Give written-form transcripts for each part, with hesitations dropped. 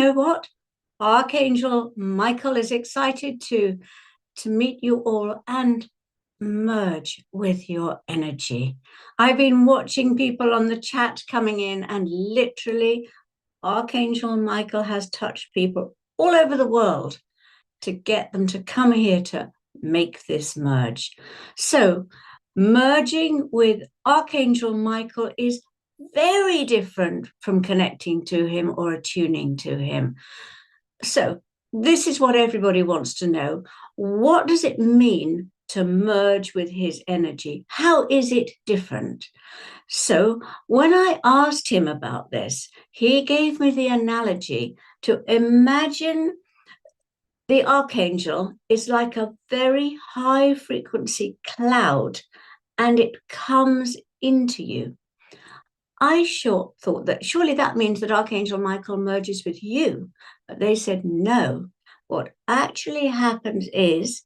know what? Archangel Michael is excited to meet you all and merge with your energy. I've been watching people on the chat coming in, and literally Archangel Michael has touched people all over the world to get them to come here to make this merge. So merging with Archangel Michael is very different from connecting to him or attuning to him. So this is what everybody wants to know. What does it mean to merge with his energy? How is it different? So when I asked him about this, he gave me the analogy to imagine the archangel is like a very high frequency cloud, and it comes into you. I thought that surely that means that Archangel Michael merges with you. But they said no. What actually happens is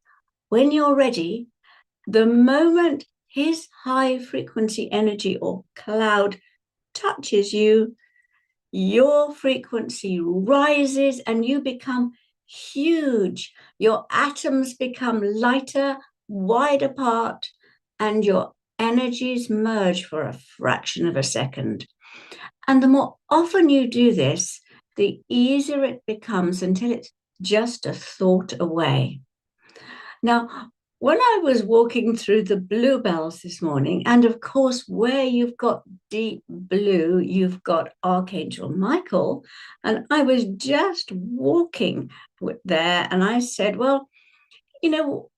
when you're ready, the moment his high frequency energy or cloud touches you, your frequency rises and you become huge. Your atoms become lighter, wide apart, and your energies merge for a fraction of a second. And the more often you do this, the easier it becomes until it's just a thought away. Now, when I was walking through the bluebells this morning, and of course, where you've got deep blue, you've got Archangel Michael, and I was just walking there, and I said, well, you know,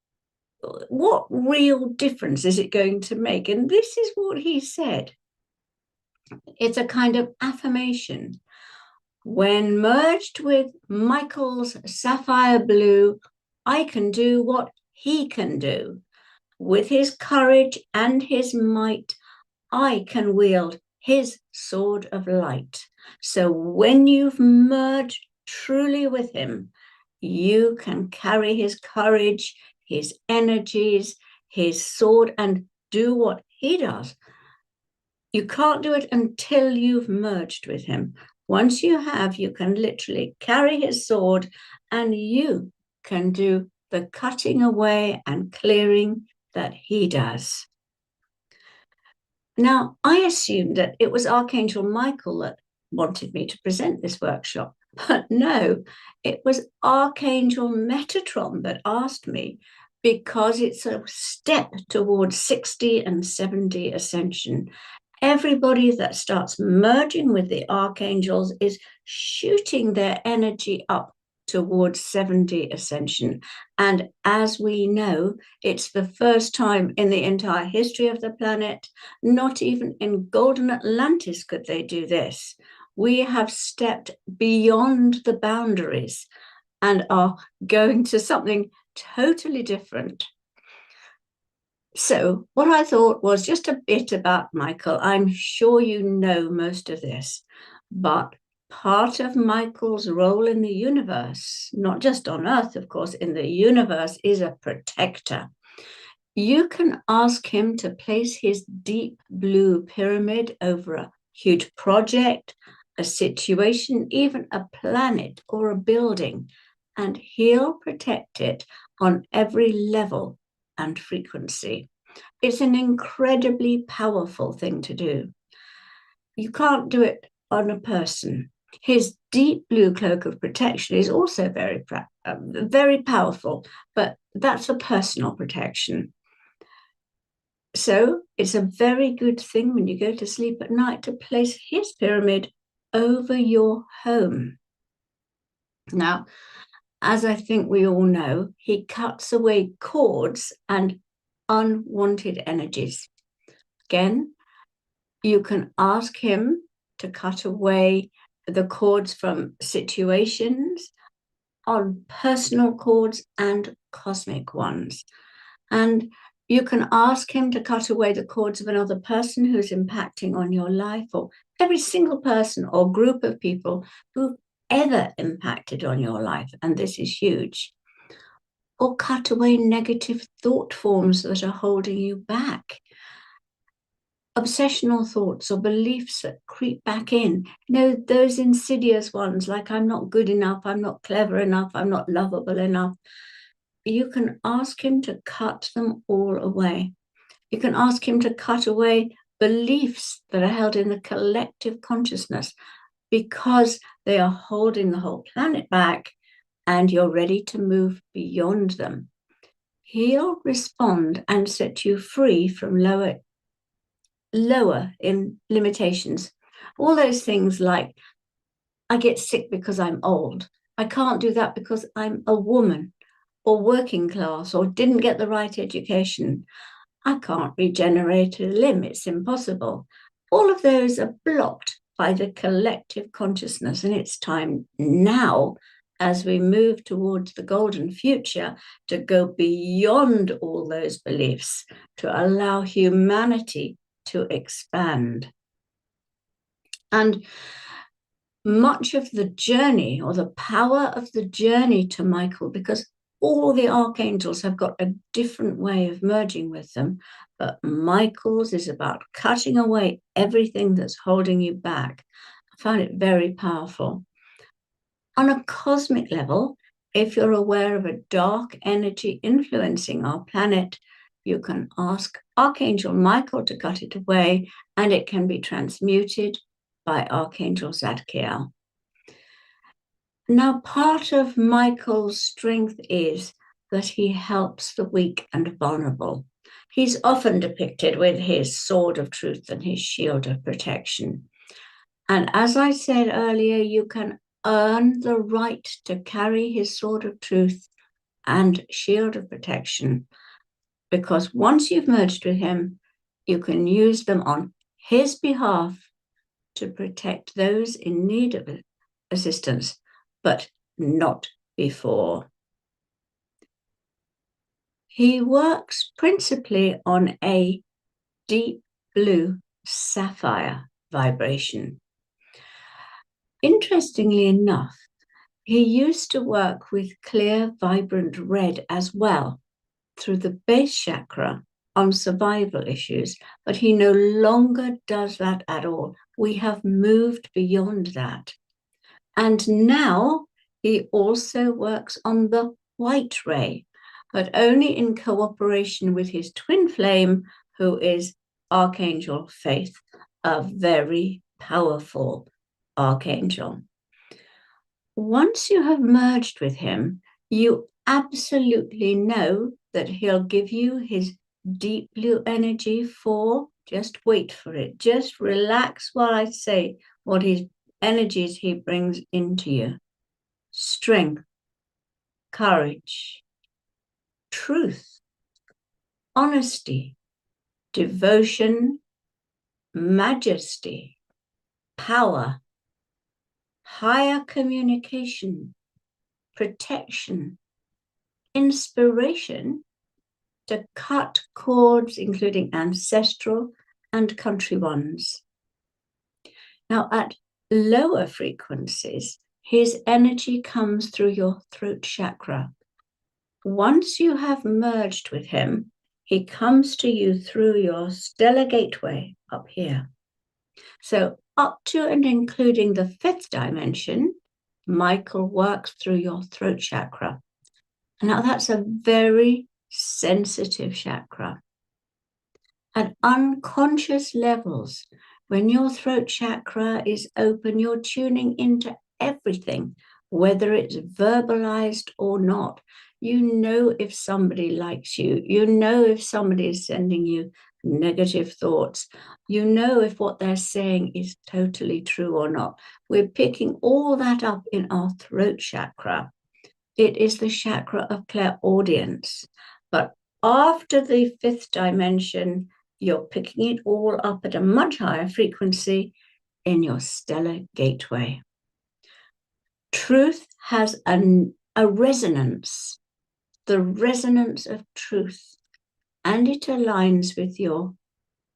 what real difference is it going to make? And this is what he said. It's a kind of affirmation. When merged with Michael's sapphire blue, I can do what he can do. With his courage and his might, I can wield his sword of light. So when you've merged truly with him, you can carry his courage, his energies, his sword, and do what he does. You can't do it until you've merged with him. Once you have, you can literally carry his sword and you can do the cutting away and clearing that he does. Now, I assumed that it was Archangel Michael that wanted me to present this workshop, but no, it was Archangel Metatron that asked me, because it's a step towards 60 and 70 ascension. Everybody that starts merging with the archangels is shooting their energy up towards 70 ascension. And as we know, it's the first time in the entire history of the planet, not even in Golden Atlantis could they do this. We have stepped beyond the boundaries and are going to something totally different. So what I thought was just a bit about Michael. I'm sure you know most of this, but part of Michael's role in the universe, not just on Earth, of course, in the universe, is a protector. You can ask him to place his deep blue pyramid over a huge project, a situation, even a planet or a building, and he'll protect it on every level and frequency. It's an incredibly powerful thing to do. You can't do it on a person. His deep blue cloak of protection is also very powerful, but that's a personal protection. So it's a very good thing when you go to sleep at night to place his pyramid over your home. Now, as I think we all know, he cuts away cords and unwanted energies. Again, you can ask him to cut away the cords from situations, on personal cords and cosmic ones. And you can ask him to cut away the cords of another person who's impacting on your life, or every single person or group of people who've ever impacted on your life, and this is huge. Or cut away negative thought forms that are holding you back. obsessional thoughts or beliefs that creep back in. Those insidious ones like I'm not good enough, I'm not clever enough, I'm not lovable enough. You can ask him to cut them all away. You can ask him to cut away beliefs that are held in the collective consciousness because they are holding the whole planet back, and you're ready to move beyond them. He'll respond and set you free from lower in limitations. All those things like, I get sick because I'm old. I can't do that because I'm a woman or working class or didn't get the right education. I can't regenerate a limb. It's impossible. All of those are blocked by the collective consciousness. And it's time now, as we move towards the golden future, to go beyond all those beliefs, to allow humanity to expand. And much of the journey, or the power of the journey to Michael, because all the archangels have got a different way of merging with them, but Michael's is about cutting away everything that's holding you back. I found it very powerful. On a cosmic level, if you're aware of a dark energy influencing our planet, you can ask Archangel Michael to cut it away, and it can be transmuted by Archangel Zadkiel. Now, part of Michael's strength is that he helps the weak and vulnerable. He's often depicted with his sword of truth and his shield of protection. And as I said earlier, you can earn the right to carry his sword of truth and shield of protection, because once you've merged with him, you can use them on his behalf to protect those in need of assistance, but not before. He works principally on a deep blue sapphire vibration. Interestingly enough, he used to work with clear, vibrant red as well through the base chakra on survival issues, but he no longer does that at all. We have moved beyond that. And now he also works on the white ray, but only in cooperation with his twin flame, who is Archangel Faith, a very powerful archangel. Once you have merged with him, you absolutely know that he'll give you his deep blue energy for, just wait for it, just relax while I say what his energies he brings into you: strength, courage, truth, honesty, devotion, majesty, power, higher communication, protection, inspiration to cut cords, including ancestral and country ones. Now, at lower frequencies, his energy comes through your throat chakra. Once you have merged with him, he comes to you through your stellar gateway up here. So up to and including the 5th dimension, Michael works through your throat chakra. Now that's a very sensitive chakra. At unconscious levels, when your throat chakra is open, you're tuning into everything, whether it's verbalized or not. You know if somebody likes you. You know if somebody is sending you negative thoughts. You know if what they're saying is totally true or not. We're picking all that up in our throat chakra. It is the chakra of clairaudience. But after the 5th dimension, you're picking it all up at a much higher frequency in your stellar gateway. Truth has a resonance, the resonance of truth, and it aligns with your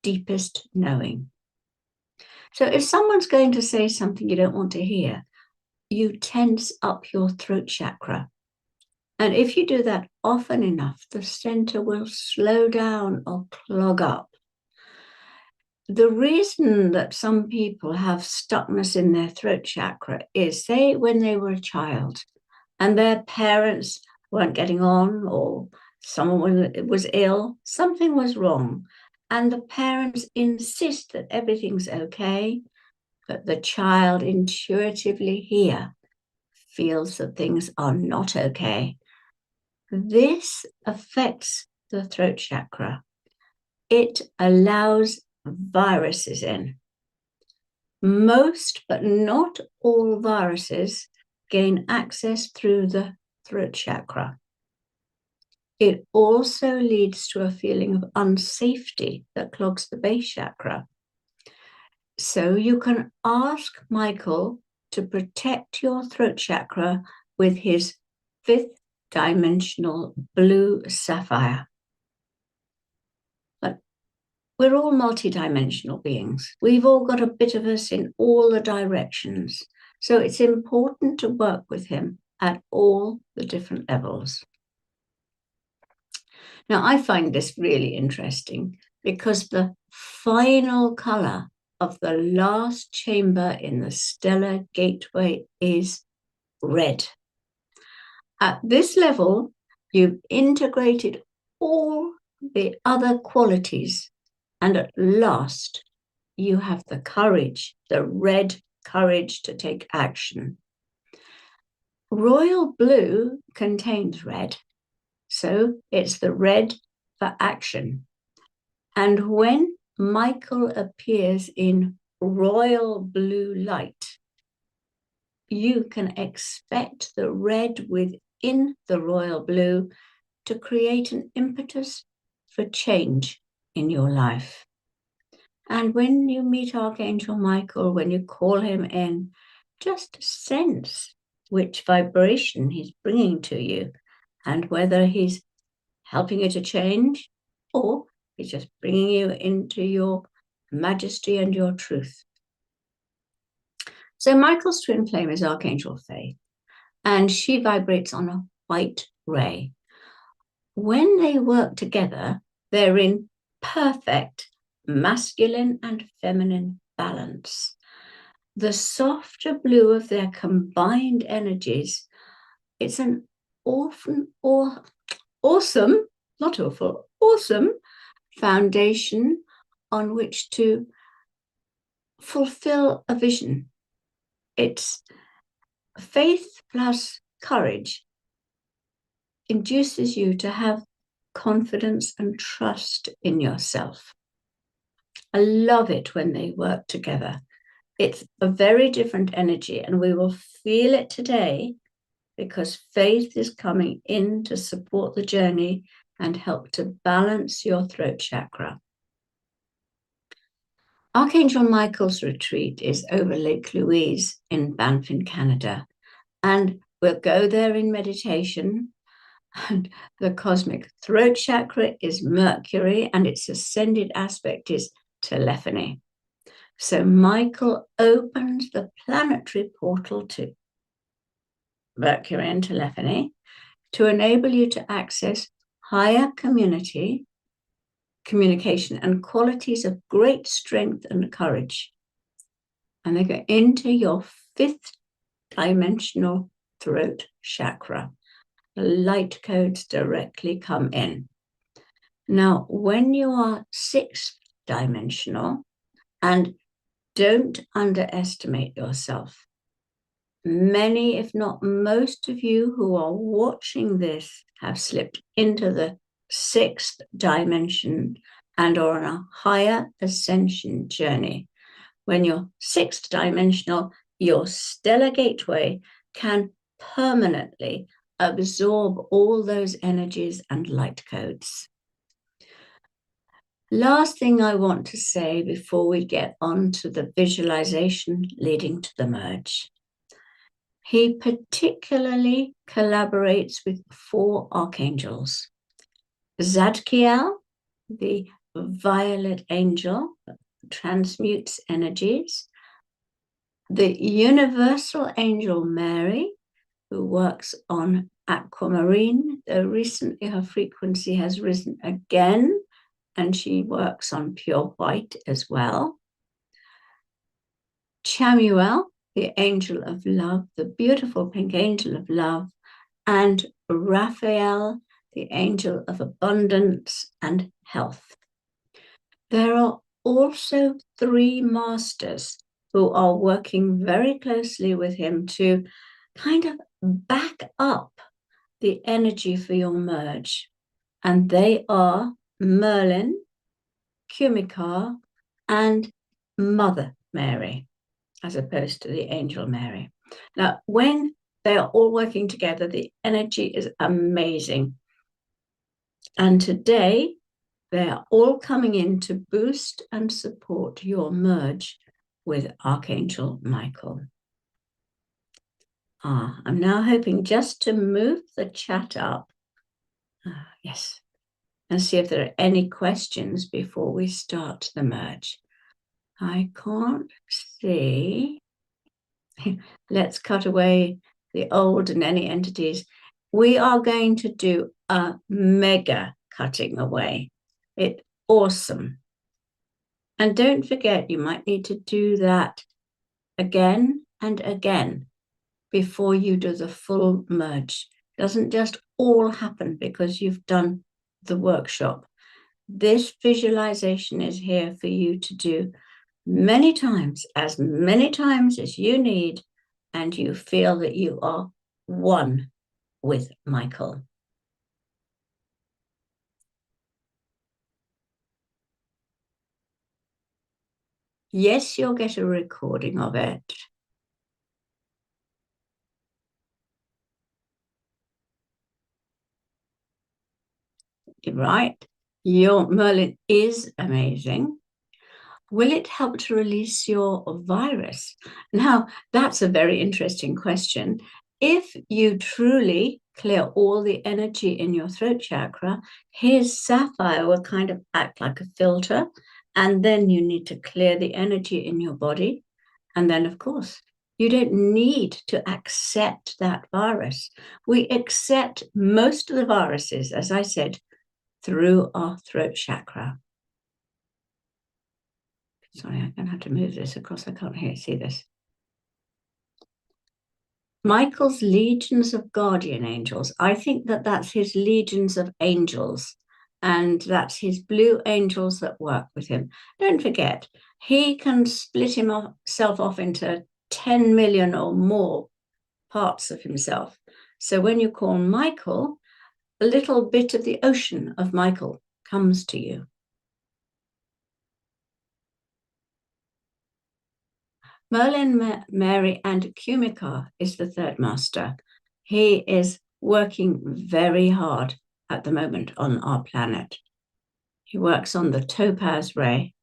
deepest knowing. So if someone's going to say something you don't want to hear, you tense up your throat chakra. And if you do that often enough, the center will slow down or clog up. The reason that some people have stuckness in their throat chakra is, say, when they were a child and their parents weren't getting on, or someone was ill, something was wrong, and the parents insist that everything's okay, but the child intuitively here feels that things are not okay. This affects the throat chakra. It allows viruses in. Most, but not all, viruses gain access through the throat chakra. It also leads to a feeling of unsafety that clogs the base chakra. So you can ask Michael to protect your throat chakra with his 5th dimensional blue sapphire. But we're all multidimensional beings. We've all got a bit of us in all the directions. So it's important to work with him at all the different levels. Now, I find this really interesting because the final color of the last chamber in the stellar gateway is red. At this level, you've integrated all the other qualities, and at last, you have the courage, the red courage to take action. Royal blue contains red, so it's the red for action. And when Michael appears in royal blue light, you can expect the red within the royal blue to create an impetus for change in your life. And when you meet Archangel Michael, when you call him in, just sense which vibration he's bringing to you and whether he's helping you to change or he's just bringing you into your majesty and your truth. So Michael's twin flame is Archangel Faith, and she vibrates on a white ray. When they work together, they're in perfect masculine and feminine balance. The softer blue of their combined energies, it's an awesome foundation on which to fulfill a vision. It's faith plus courage induces you to have confidence and trust in yourself. I love it when they work together. It's a very different energy, and we will feel it today because faith is coming in to support the journey and help to balance your throat chakra. Archangel Michael's retreat is over Lake Louise in Banff in Canada, and we'll go there in meditation. And the cosmic throat chakra is Mercury, and its ascended aspect is telephony. So Michael opens the planetary portal to Mercury and telephony to enable you to access higher communication and qualities of great strength and courage. And they go into your 5th dimensional throat chakra. The light codes directly come in. Now, when you are 6th dimensional, and don't underestimate yourself. Many, if not most of you who are watching this have slipped into the 6th dimension and are on a higher ascension journey. When you're 6th dimensional, your stellar gateway can permanently absorb all those energies and light codes. Last thing I want to say before we get on to the visualization leading to the merge. He particularly collaborates with 4 archangels. Zadkiel, the violet angel, transmutes energies. The universal angel Mary, who works on aquamarine, though recently her frequency has risen again and she works on pure white as well. Chamuel, the angel of love, the beautiful pink angel of love, and Raphael, the angel of abundance and health. There are also 3 masters who are working very closely with him to kind of back up the energy for your merge. And they are Merlin, Kumikar, and Mother Mary, as opposed to the Angel Mary. Now, when they are all working together, the energy is amazing. And today, they are all coming in to boost and support your merge with Archangel Michael. I'm now hoping just to move the chat up. Yes. And see if there are any questions before we start the merge. I can't see. Let's cut away the old and any entities. We are going to do a mega cutting away. It's awesome. And don't forget, you might need to do that again and again before you do the full merge. It doesn't just all happen because you've done the workshop. This visualization is here for you to do many times as you need, and you feel that you are one with Michael. Yes, you'll get a recording of it. Right? Your Merlin is amazing. Will it help to release your virus? Now, that's a very interesting question. If you truly clear all the energy in your throat chakra, his sapphire will kind of act like a filter. And then you need to clear the energy in your body. And then, of course, you don't need to accept that virus. We accept most of the viruses, as I said, through our throat chakra. Sorry, I'm going to have to move this across. I can't see this. Michael's legions of guardian angels. I think that that's his legions of angels, and that's his blue angels that work with him. Don't forget, he can split himself off into 10 million or more parts of himself. So when you call Michael, a little bit of the ocean of Michael comes to you. Merlin, Mary, and Kumikar is the 3rd master. He is working very hard at the moment on our planet. He works on the topaz ray.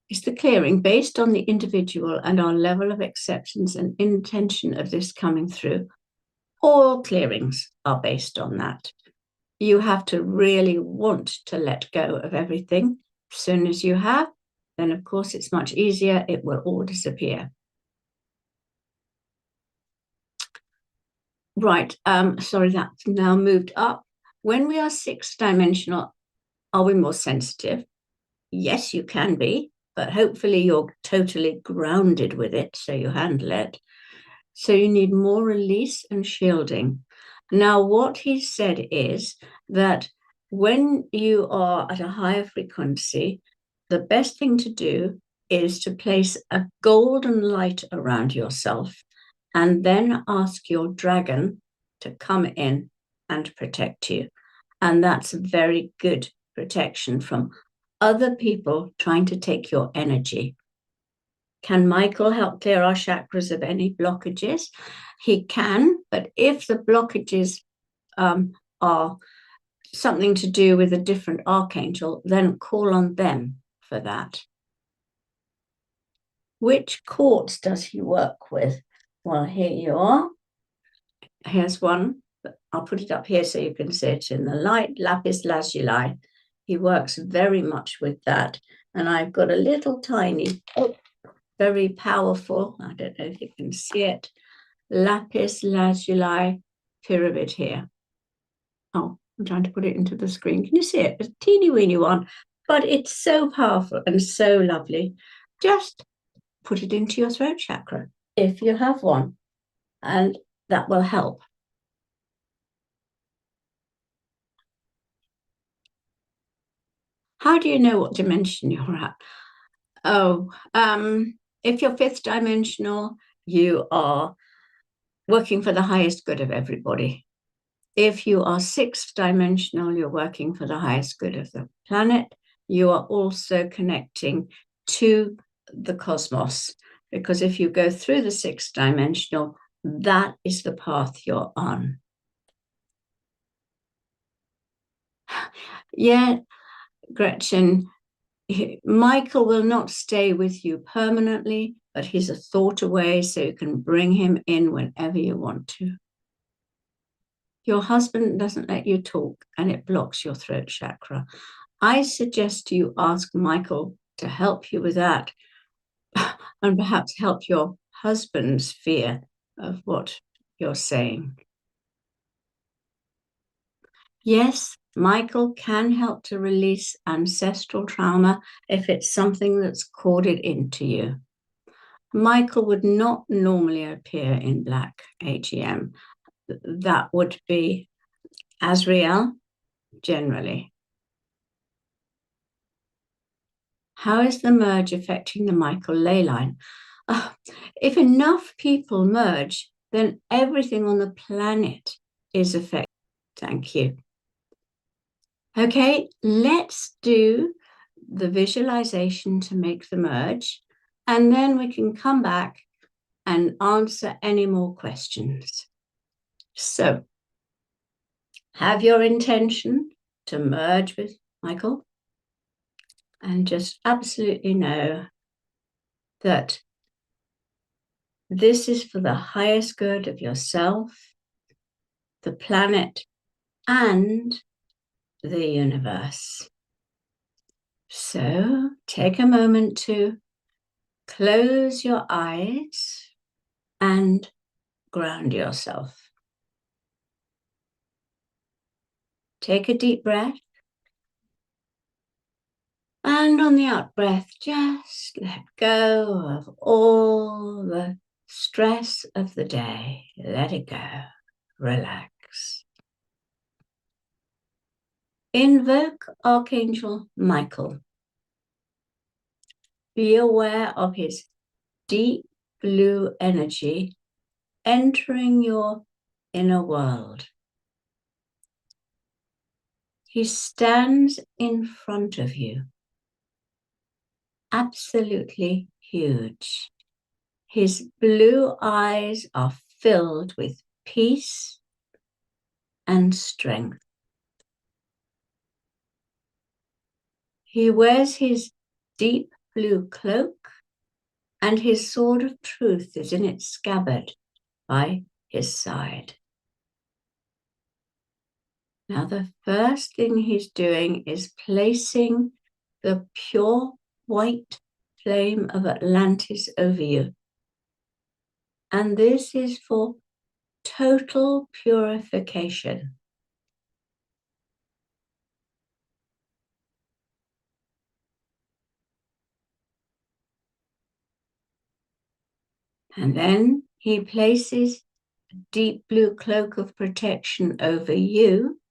It's the clearing based on the individual and our level of acceptance and intention of this coming through. All clearings are based on that. You have to really want to let go of everything. As soon as you have, then of course it's much easier. It will all disappear. Right. Sorry, that's now moved up. When we are 6-dimensional, are we more sensitive? Yes, you can be, but hopefully you're totally grounded with it, so you handle it. So you need more release and shielding. Now, what he said is that when you are at a higher frequency, the best thing to do is to place a golden light around yourself and then ask your dragon to come in and protect you. And that's very good protection from other people trying to take your energy. Can Michael help clear our chakras of any blockages? He can, but if the blockages are something to do with a different archangel, then call on them for that. Which quartz does he work with? Well, here you are. Here's one. I'll put it up here so you can see it in the light. Lapis lazuli. He works very much with that. And I've got a little tiny, very powerful, I don't know if you can see it, lapis lazuli pyramid here. Oh, I'm trying to put it into the screen. Can you see it? It's a teeny weeny one, but it's so powerful and so lovely. Just put it into your throat chakra if you have one, and that will help. How do you know what dimension you're at? Oh, if you're fifth dimensional, you are working for the highest good of everybody. If you are sixth dimensional, you're working for the highest good of the planet. You are also connecting to the cosmos, because if you go through the sixth dimensional, that is the path you're on. Yeah, Gretchen, Michael will not stay with you permanently, but he's a thought away, so you can bring him in whenever you want to. Your husband doesn't let you talk and it blocks your throat chakra. I suggest you ask Michael to help you with that and perhaps help your husband's fear of what you're saying. Yes, Michael can help to release ancestral trauma if it's something that's coded into you. Michael would not normally appear in black AGM. That would be Azrael generally. How is the merge affecting the Michael ley line? If enough people merge, then everything on the planet is affected. Thank you. Okay, let's do the visualization to make the merge, and then we can come back and answer any more questions. So, have your intention to merge with Michael, and just absolutely know that this is for the highest good of yourself, the planet, and the universe. So take a moment to close your eyes and ground yourself. Take a deep breath. And on the out breath, just let go of all the stress of the day. Let it go. Relax. Invoke Archangel Michael. Be aware of his deep blue energy entering your inner world. He stands in front of you, absolutely huge. His blue eyes are filled with peace and strength. He wears his deep blue cloak, and his sword of truth is in its scabbard by his side. Now, the first thing he's doing is placing the pure white flame of Atlantis over you. And this is for total purification. And then he places a deep blue cloak of protection over you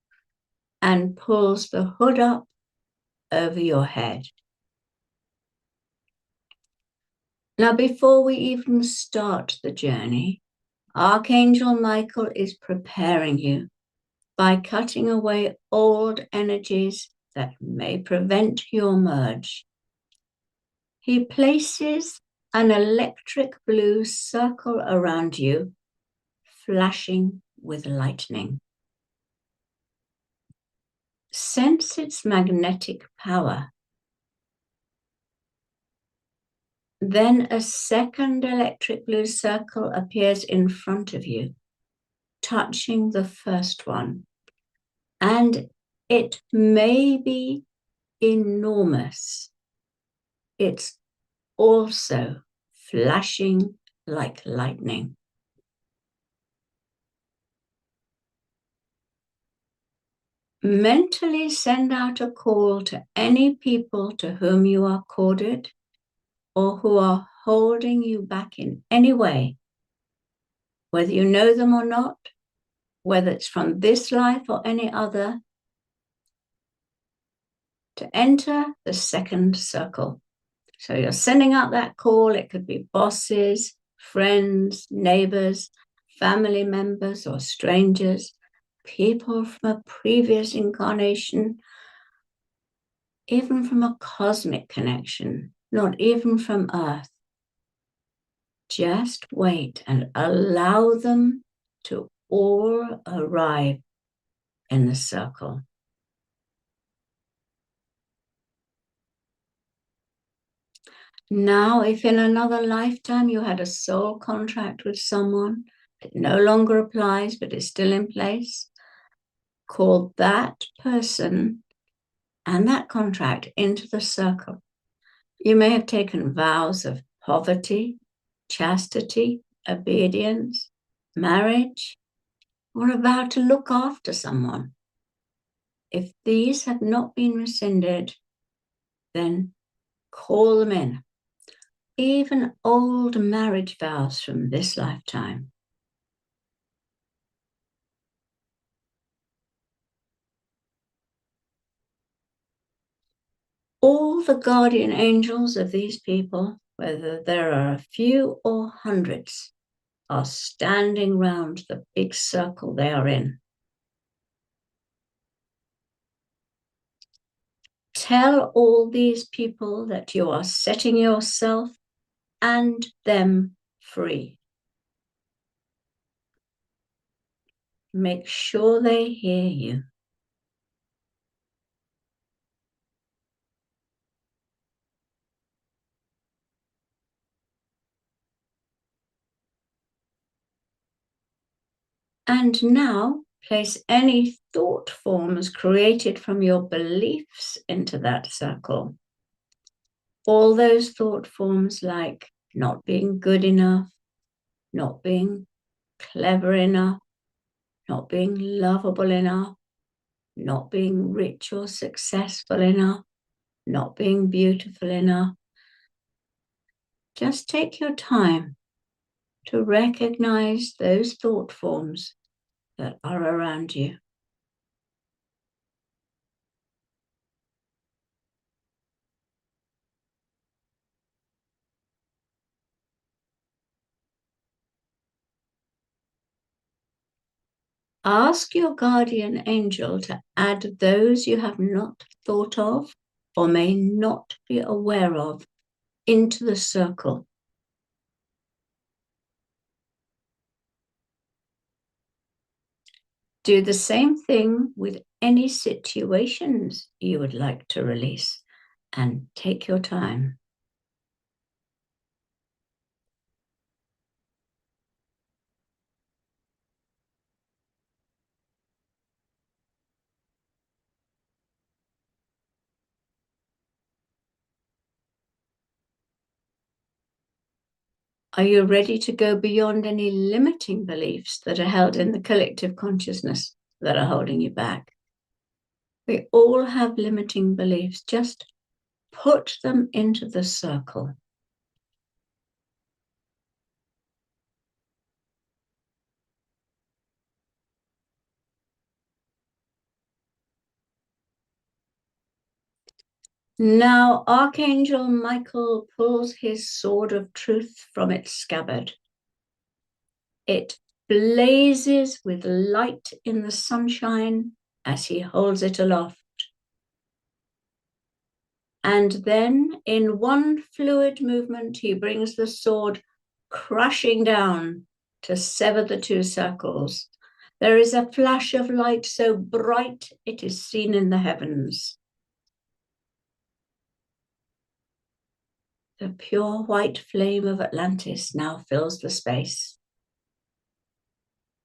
and pulls the hood up over your head. Now, before we even start the journey, Archangel Michael is preparing you by cutting away old energies that may prevent your merge. He places an electric blue circle around you, flashing with lightning. Sense its magnetic power. Then a second electric blue circle appears in front of you, touching the first one. And it may be enormous. It's also flashing like lightning. Mentally send out a call to any people to whom you are corded or who are holding you back in any way, whether you know them or not, whether it's from this life or any other, to enter the second circle. So you're sending out that call. It could be bosses, friends, neighbors, family members, or strangers, people from a previous incarnation, even from a cosmic connection, not even from Earth. Just wait and allow them to all arrive in the circle. Now, if in another lifetime you had a soul contract with someone, it no longer applies, but is still in place, call that person and that contract into the circle. You may have taken vows of poverty, chastity, obedience, marriage, or a vow to look after someone. If these have not been rescinded, then call them in. Even old marriage vows from this lifetime. All the guardian angels of these people, whether there are a few or hundreds, are standing round the big circle they are in. Tell all these people that you are setting yourself and them free. Make sure they hear you. And now place any thought forms created from your beliefs into that circle. All those thought forms like not being good enough, not being clever enough, not being lovable enough, not being rich or successful enough, not being beautiful enough. Just take your time to recognize those thought forms that are around you. Ask your guardian angel to add those you have not thought of or may not be aware of into the circle. Do the same thing with any situations you would like to release, and take your time. Are you ready to go beyond any limiting beliefs that are held in the collective consciousness that are holding you back? We all have limiting beliefs. Just put them into the circle. Now, Archangel Michael pulls his sword of truth from its scabbard. It blazes with light in the sunshine as he holds it aloft. And then, in one fluid movement, he brings the sword crashing down to sever the two circles. There is a flash of light so bright it is seen in the heavens. The pure white flame of Atlantis now fills the space.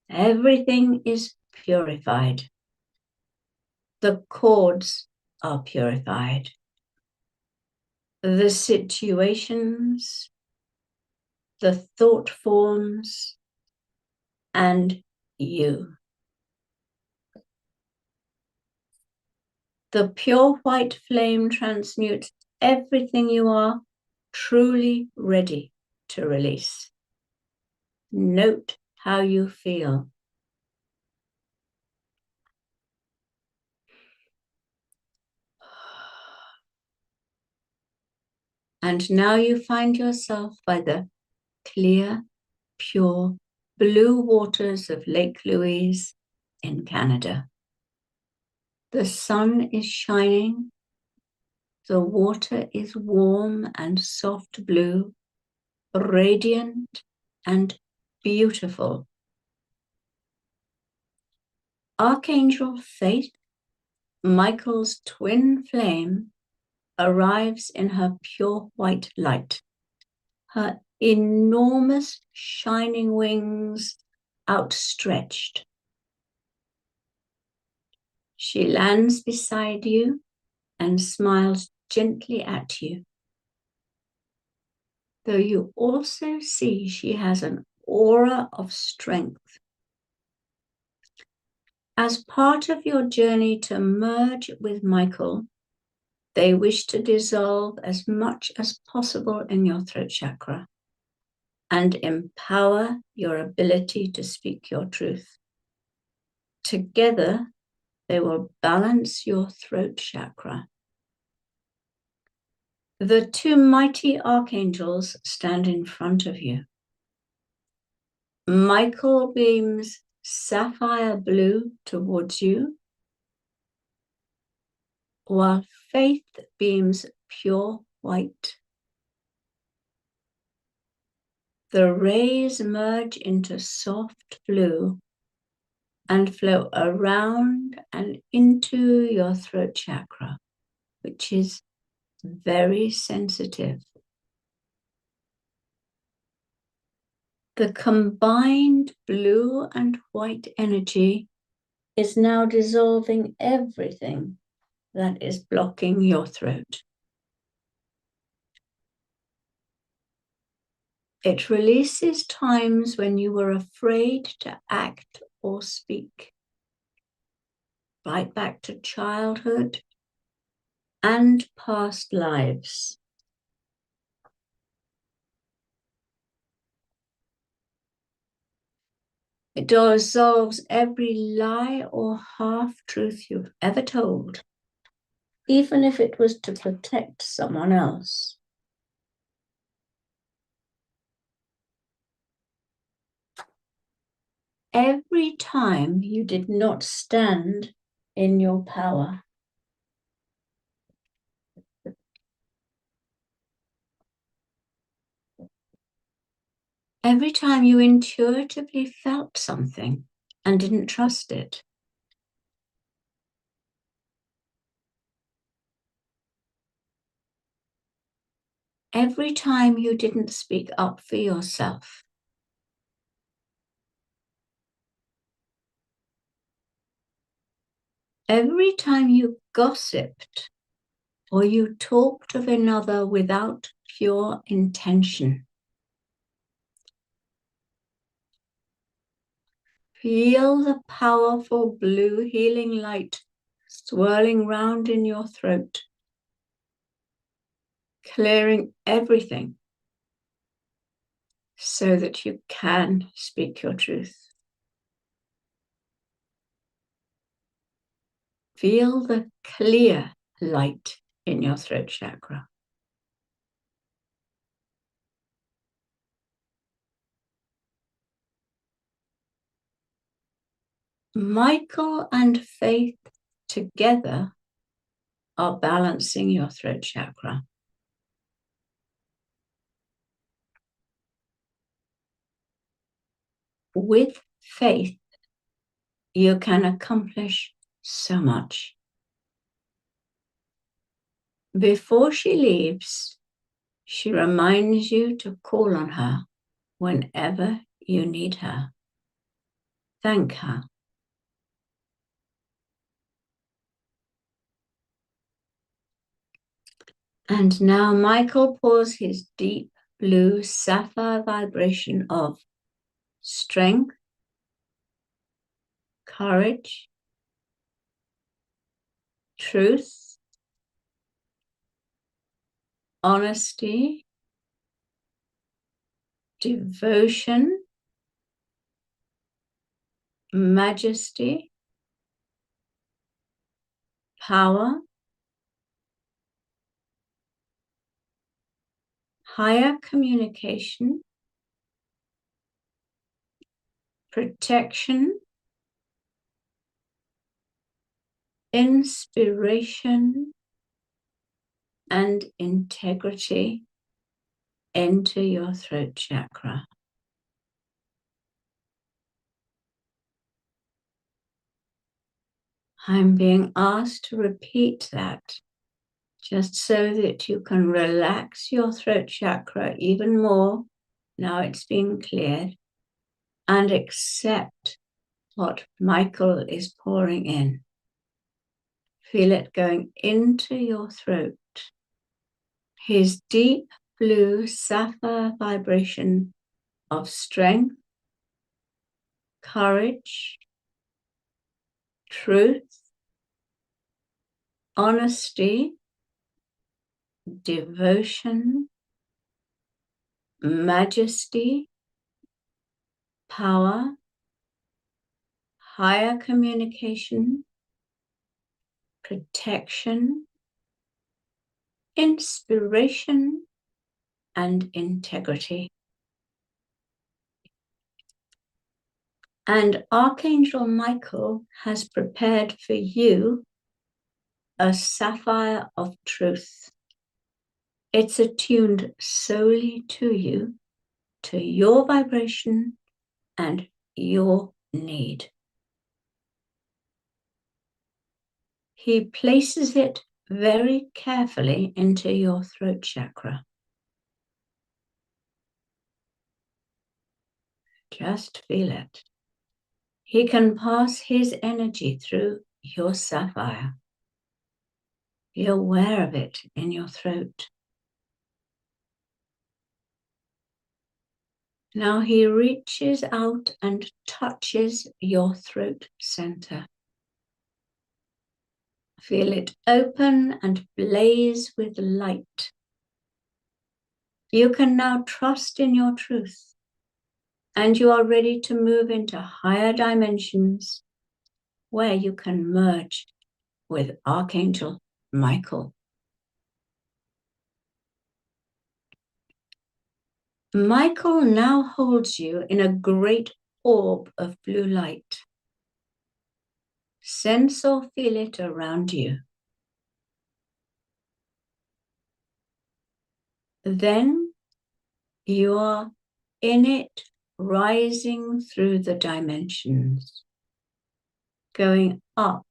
Everything is purified. The cords are purified. The situations, the thought forms, and you. The pure white flame transmutes everything you are truly ready to release. Note how you feel. And now you find yourself by the clear, pure, blue waters of Lake Louise in Canada. The sun is shining. The water is warm and soft blue, radiant and beautiful. Archangel Faith, Michael's twin flame, arrives in her pure white light. Her enormous shining wings outstretched. She lands beside you and smiles gently at you. Though you also see she has an aura of strength. As part of your journey to merge with Michael, they wish to dissolve as much as possible in your throat chakra and empower your ability to speak your truth. Together, they will balance your throat chakra. The two mighty archangels stand in front of you. Michael beams sapphire blue towards you, while Faith beams pure white. The rays merge into soft blue and flow around and into your throat chakra, which is very sensitive. The combined blue and white energy is now dissolving everything that is blocking your throat. It releases times when you were afraid to act or speak. Right back to childhood and past lives. It dissolves every lie or half-truth you've ever told, even if it was to protect someone else. Every time you did not stand in your power. Every time you intuitively felt something and didn't trust it. Every time you didn't speak up for yourself. Every time you gossiped or you talked of another without pure intention. Feel the powerful blue healing light swirling round in your throat, clearing everything so that you can speak your truth. Feel the clear light in your throat chakra. Michael and Faith together are balancing your throat chakra. With faith, you can accomplish so much. Before she leaves, she reminds you to call on her whenever you need her. Thank her. And now Michael pours his deep blue sapphire vibration of strength, courage, truth, honesty, devotion, majesty, power, higher communication, protection, inspiration, and integrity into your throat chakra. I'm being asked to repeat that just so that you can relax your throat chakra even more. Now it's been cleared, and accept what Michael is pouring in. Feel it going into your throat. His deep blue sapphire vibration of strength, courage, truth, honesty, devotion, majesty, power, higher communication, protection, inspiration, and integrity. And Archangel Michael has prepared for you a sapphire of truth. It's attuned solely to you, to your vibration and your need. He places it very carefully into your throat chakra. Just feel it. He can pass his energy through your sapphire. Be aware of it in your throat. Now he reaches out and touches your throat center. Feel it open and blaze with light. You can now trust in your truth, and you are ready to move into higher dimensions where you can merge with Archangel Michael. Michael now holds you in a great orb of blue light. Sense or feel it around you. Then you are in it, rising through the dimensions, going up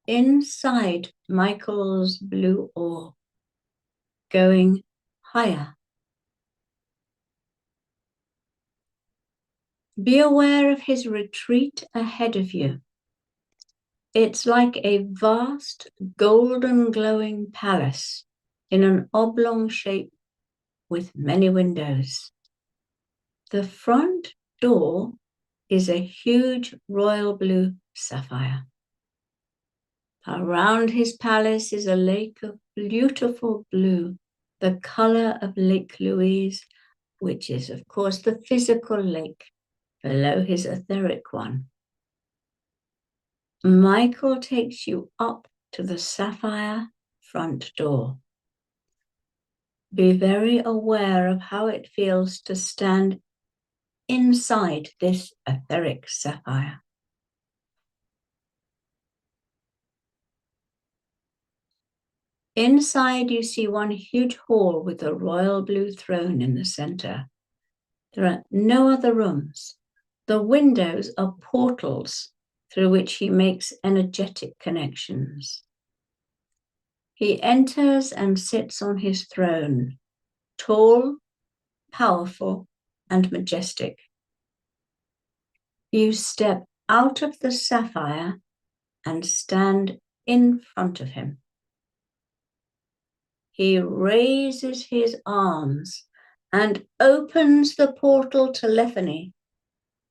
inside Michael's blue orb, going higher. Be aware of his retreat ahead of you. It's like a vast golden glowing palace in an oblong shape with many windows. The front door is a huge royal blue sapphire. Around his palace is a lake of beautiful blue, the color of Lake Louise, which is, of course, the physical lake below his etheric one. Michael takes you up to the sapphire front door. Be very aware of how it feels to stand inside this etheric sapphire. Inside, you see one huge hall with a royal blue throne in the center. There are no other rooms. The windows are portals through which he makes energetic connections. He enters and sits on his throne, tall, powerful, and majestic. You step out of the sapphire and stand in front of him. He raises his arms and opens the portal to Telephany,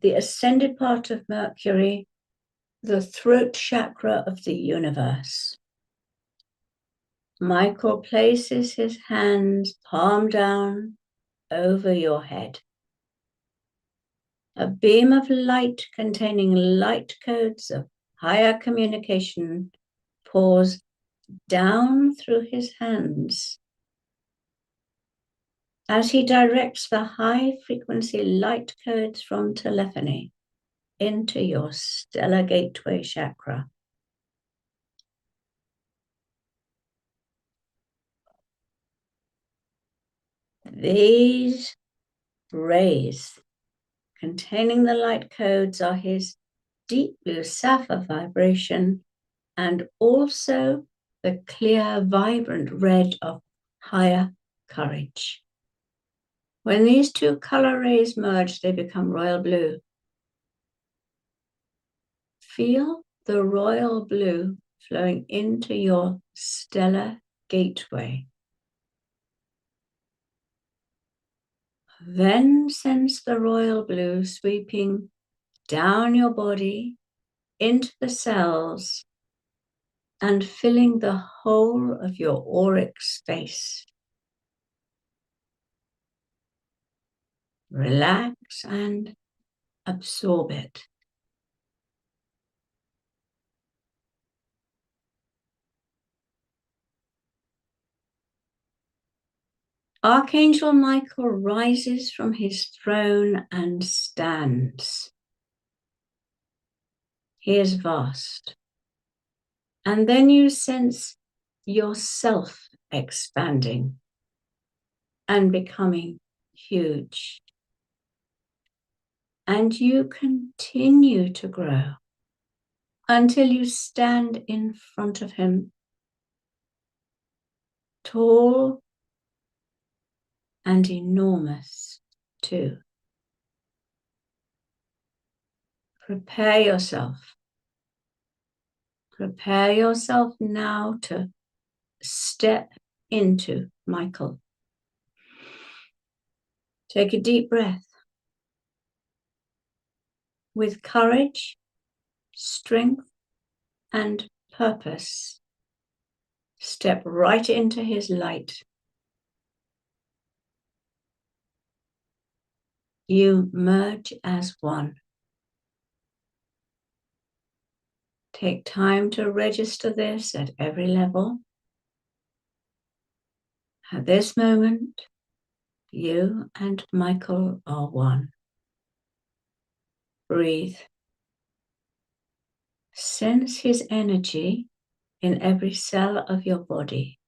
the ascended part of Mercury, the throat chakra of the universe. Michael places his hands palm down over your head. A beam of light containing light codes of higher communication pours down through his hands as he directs the high-frequency light codes from telephony into your stellar gateway chakra. These rays containing the light codes are his deep blue sapphire vibration and also the clear, vibrant red of higher courage. When these two color rays merge, they become royal blue. Feel the royal blue flowing into your stellar gateway. Then sense the royal blue sweeping down your body into the cells and filling the whole of your auric space. Relax and absorb it. Archangel Michael rises from his throne and stands. He is vast. And then you sense yourself expanding and becoming huge. And you continue to grow until you stand in front of him, tall and enormous too. Prepare yourself. Prepare yourself now to step into Michael. Take a deep breath. With courage, strength, and purpose, step right into his light. You merge as one. Take time to register this at every level. At this moment, you and Michael are one. Breathe. Sense his energy in every cell of your body.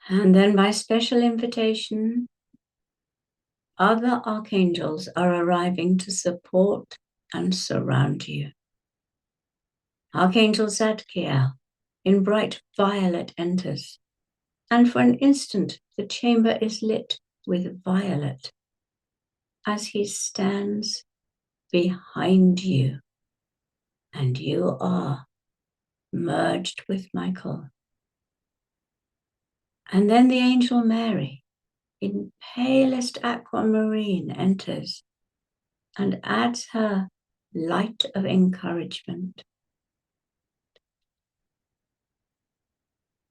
And then by special invitation, other archangels are arriving to support and surround you. Archangel Zadkiel in bright violet enters, and for an instant the chamber is lit with violet as he stands behind you, and you are merged with Michael. And then the angel Mary in palest aquamarine enters and adds her light of encouragement.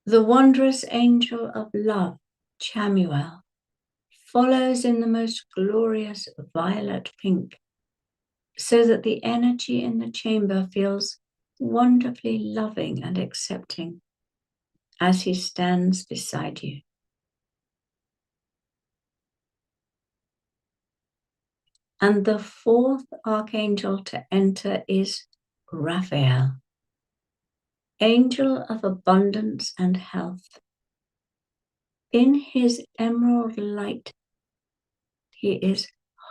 The wondrous angel of love, Chamuel, follows in the most glorious violet pink, so that the energy in the chamber feels wonderfully loving and accepting as he stands beside you. And the fourth archangel to enter is Raphael, angel of abundance and health. In his emerald light, he is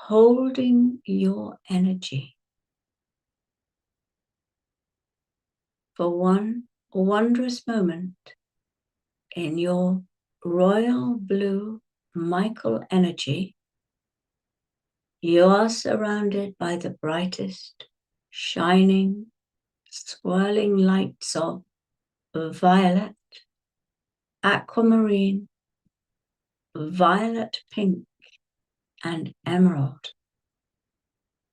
holding your energy for one wondrous moment in your royal blue Michael energy. You are surrounded by the brightest, shining, swirling lights of violet, aquamarine, violet pink, and emerald,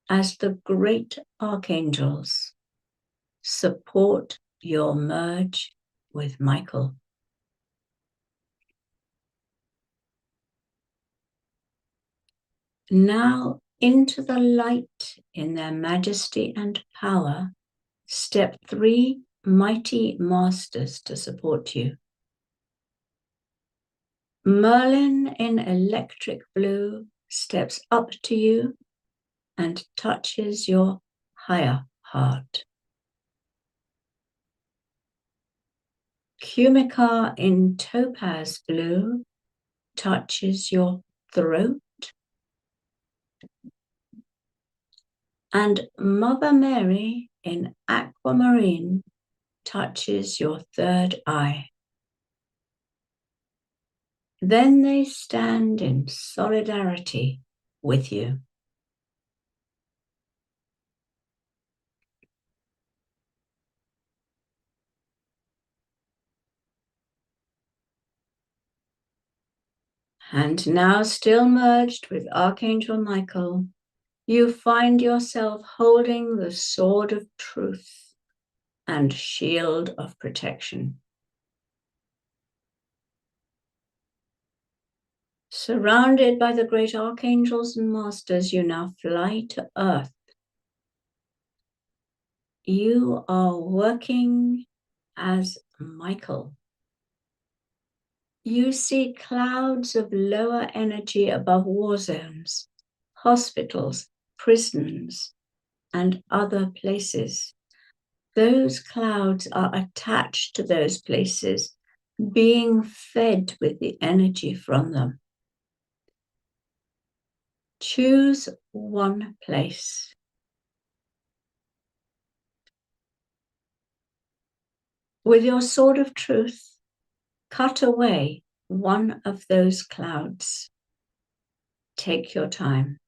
as the great archangels support your merge with Michael. Now into the light in their majesty and power step 3 mighty masters to support you. Merlin in electric blue steps up to you and touches your higher heart. Kumikar in topaz blue touches your throat. And Mother Mary in aquamarine touches your third eye. Then they stand in solidarity with you. And now, still merged with Archangel Michael, you find yourself holding the sword of truth and shield of protection. Surrounded by the great archangels and masters, you now fly to earth. You are working as Michael. You see clouds of lower energy above war zones, hospitals, prisons, and other places. Those clouds are attached to those places, being fed with the energy from them. Choose one place. With your sword of truth, cut away one of those clouds. Take your time.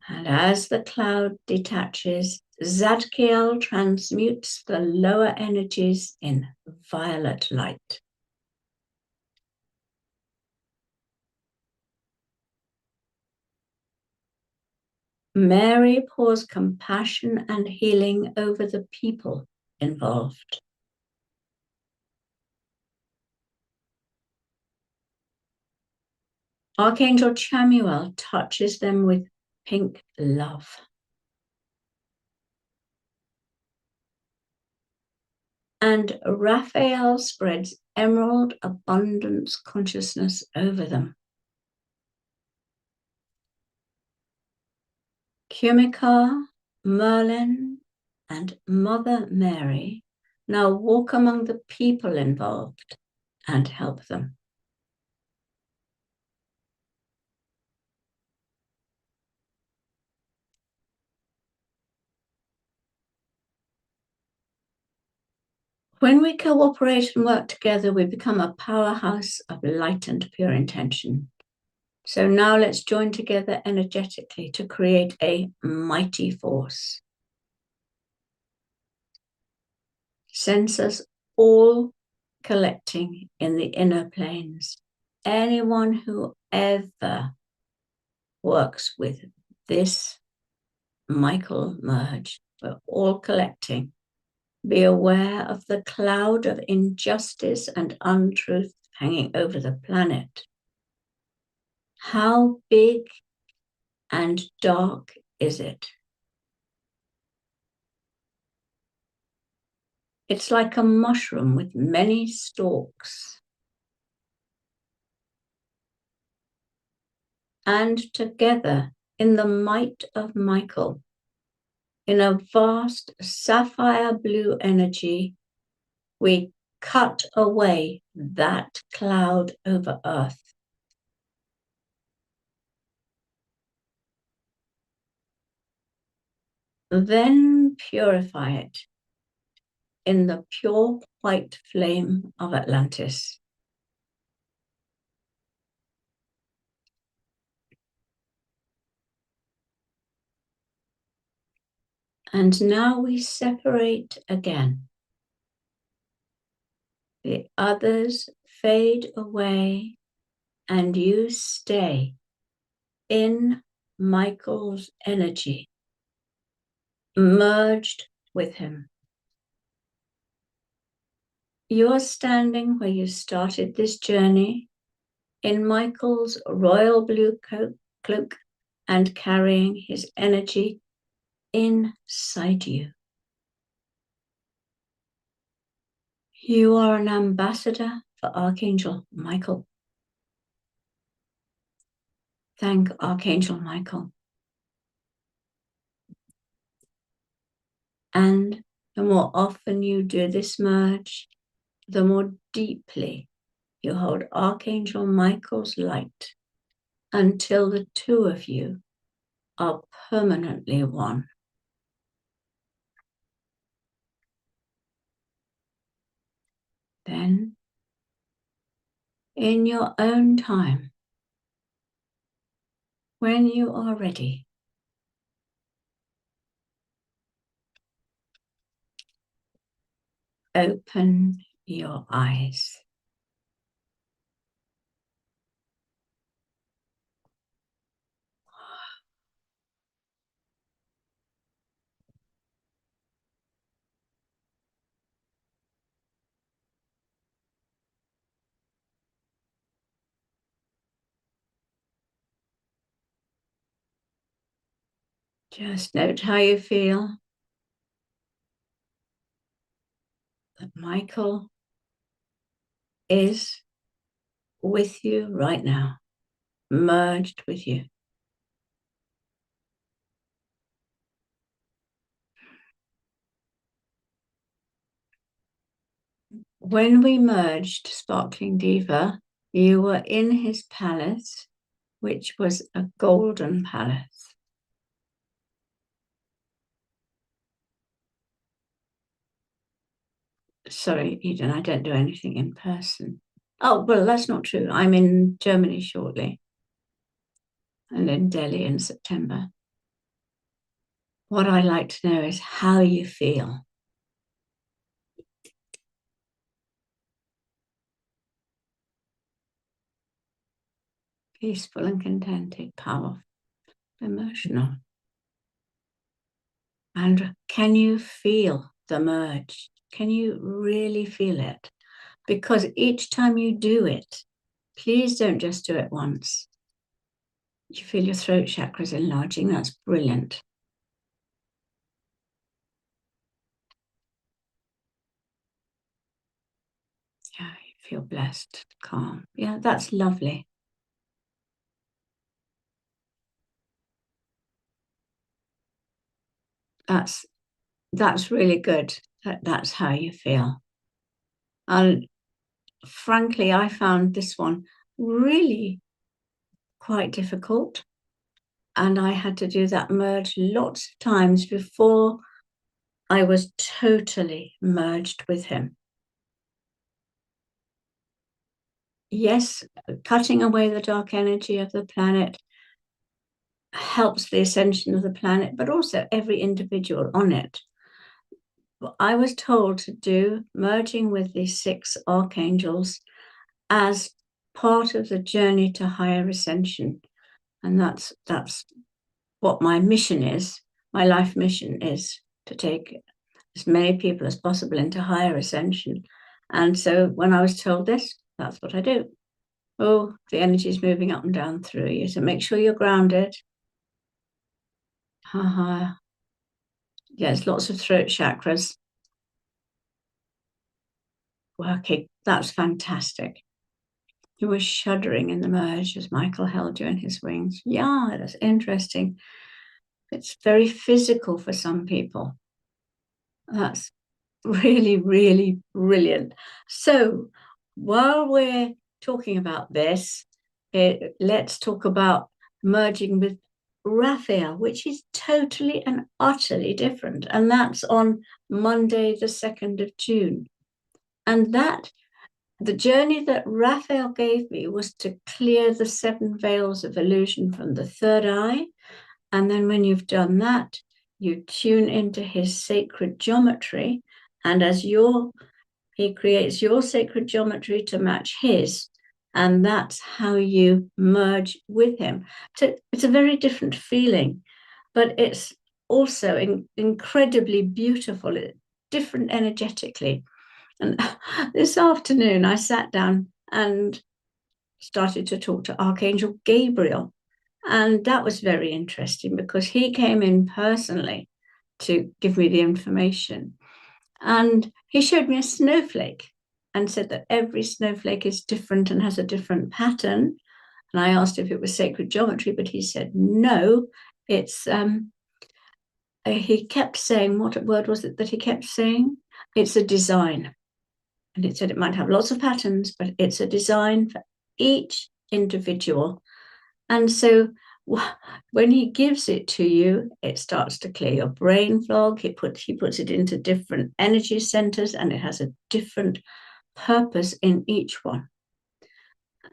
And as the cloud detaches, Zadkiel transmutes the lower energies in violet light. Mary pours compassion and healing over the people involved. Archangel Chamuel touches them with pink love. And Raphael spreads emerald abundance consciousness over them. Kumikar, Merlin, and Mother Mary now walk among the people involved and help them. When we cooperate and work together, we become a powerhouse of light and pure intention. So now let's join together energetically to create a mighty force. Sense us all collecting in the inner planes. Anyone who ever works with this Michael merge, we're all collecting. Be aware of the cloud of injustice and untruth hanging over the planet. How big and dark is it? It's like a mushroom with many stalks. And together, in the might of Michael, in a vast sapphire blue energy, we cut away that cloud over Earth. Then purify it in the pure white flame of Atlantis. And now we separate again. The others fade away and you stay in Michael's energy, merged with him. You're standing where you started this journey in Michael's royal blue cloak and carrying his energy inside you. You are an ambassador for Archangel Michael. Thank Archangel Michael. And the more often you do this merge, the more deeply you hold Archangel Michael's light until the two of you are permanently one. Then, in your own time, when you are ready, open your eyes. Just note how you feel. That Michael is with you right now, merged with you. When we merged, Sparkling Diva, you were in his palace, which was a golden palace. Sorry, Eden, I don't do anything in person. Oh, well, that's not true. I'm in Germany shortly and in Delhi in September. What I like to know is how you feel. Peaceful and contented, powerful, emotional. And can you feel the merge? Can you really feel it? Because each time you do it, please don't just do it once. You feel your throat chakras enlarging. That's brilliant. Yeah, you feel blessed, calm. Yeah, that's lovely. That's really good. That's how you feel. And frankly, I found this one really quite difficult. And I had to do that merge lots of times before I was totally merged with him. Yes, cutting away the dark energy of the planet helps the ascension of the planet, but also every individual on it. I was told to do merging with these 6 archangels as part of the journey to higher ascension. And that's what my mission is. My life mission is to take as many people as possible into higher ascension. And so when I was told this, that's what I do. Oh, the energy is moving up and down through you. So make sure you're grounded. Yes, lots of throat chakras working. That's fantastic. You were shuddering in the merge as Michael held you in his wings. Yeah, that's interesting. It's very physical for some people. That's really, really brilliant. So while we're talking about this, let's talk about merging with Raphael, which is totally and utterly different. And that's on Monday, the 2nd of June. And the journey that Raphael gave me was to clear the 7 veils of illusion from the third eye. And then when you've done that, you tune into his sacred geometry, and he creates your sacred geometry to match his, and that's how you merge with him. So it's a very different feeling, but it's also incredibly beautiful, different energetically. And this afternoon, I sat down and started to talk to Archangel Gabriel. And that was very interesting because he came in personally to give me the information. And he showed me a snowflake and said that every snowflake is different and has a different pattern. And I asked if it was sacred geometry, but he said no. It's he kept saying, what word was it that he kept saying? It's a design. And it said it might have lots of patterns, but it's a design for each individual. And so when he gives it to you, it starts to clear your brain fog. He puts it into different energy centers, and it has a different purpose in each one.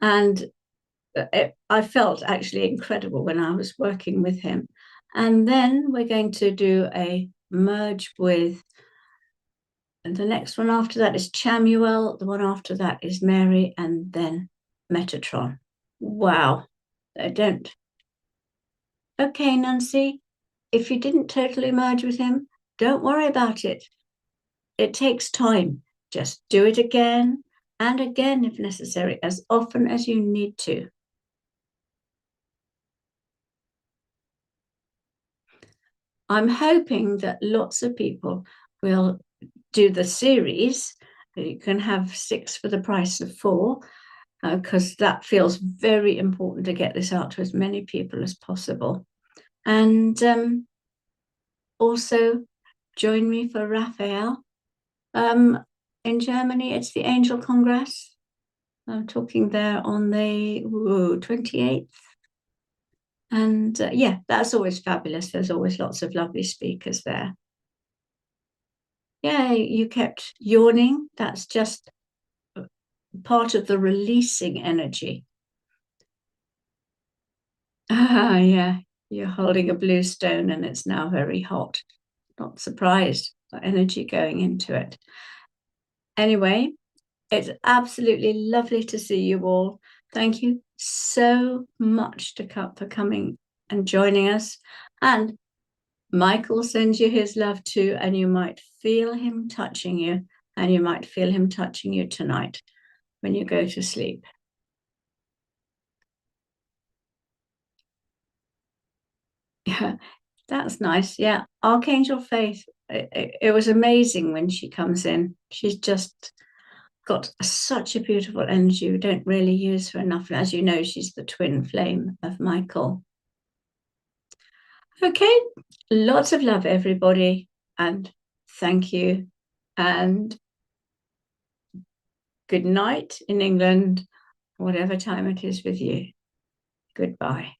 And I felt actually incredible when I was working with him. And then we're going to do a merge with, and the next one after that is Chamuel, the one after that is Mary, and then Metatron. Wow. I don't. Okay, Nancy, if you didn't totally merge with him, don't worry about it. It takes time. Just do it again and again if necessary, as often as you need to. I'm hoping that lots of people will do the series. You can have 6 for the price of 4, because that feels very important to get this out to as many people as possible. And also join me for Raphael. In Germany, it's the Angel Congress. I'm talking there on the 28th. And yeah, that's always fabulous. There's always lots of lovely speakers there. Yeah, you kept yawning. That's just part of the releasing energy. Ah, yeah, you're holding a blue stone and it's now very hot. Not surprised, got energy going into it. Anyway, it's absolutely lovely to see you all. Thank you so much for coming and joining us. And Michael sends you his love too, and you might feel him touching you, and you might feel him touching you tonight when you go to sleep. Yeah, that's nice. Yeah, Archangel Faith. It was amazing when she comes in. She's just got such a beautiful energy. We don't really use her enough. And as you know, she's the twin flame of Michael. Okay, lots of love, everybody. And thank you. And good night in England, whatever time it is with you. Goodbye.